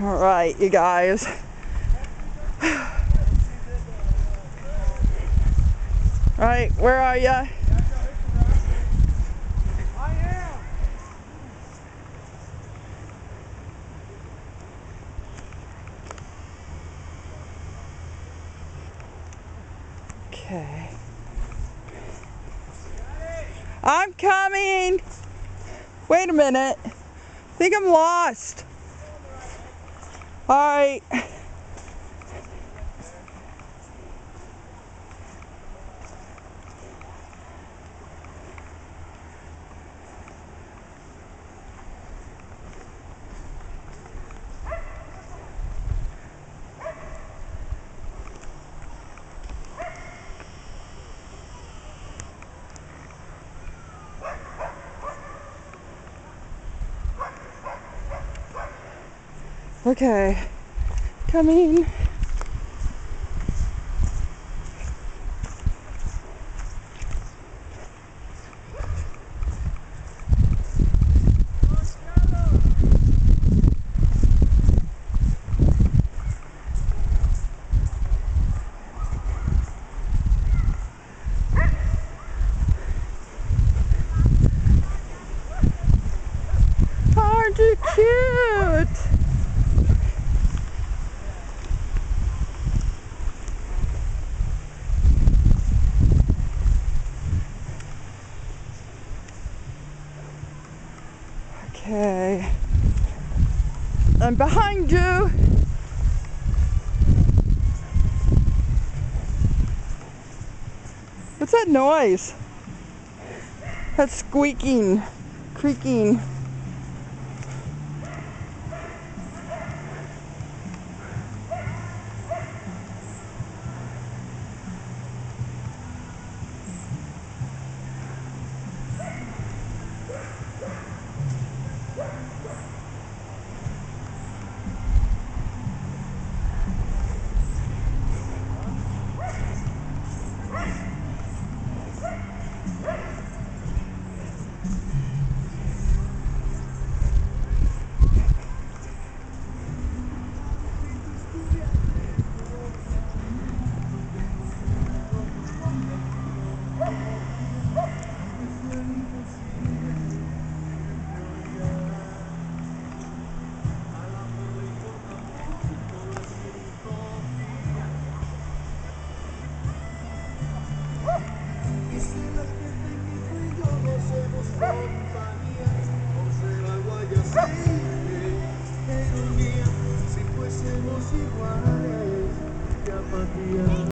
All right, you guys. All right, where are ya? I am. Okay. I'm coming. Wait a minute. I think I'm lost. All right. Okay. Coming. Aren't you cute? Okay. I'm behind you. What's that noise? That's squeaking, creaking. Si fuésemos iguales.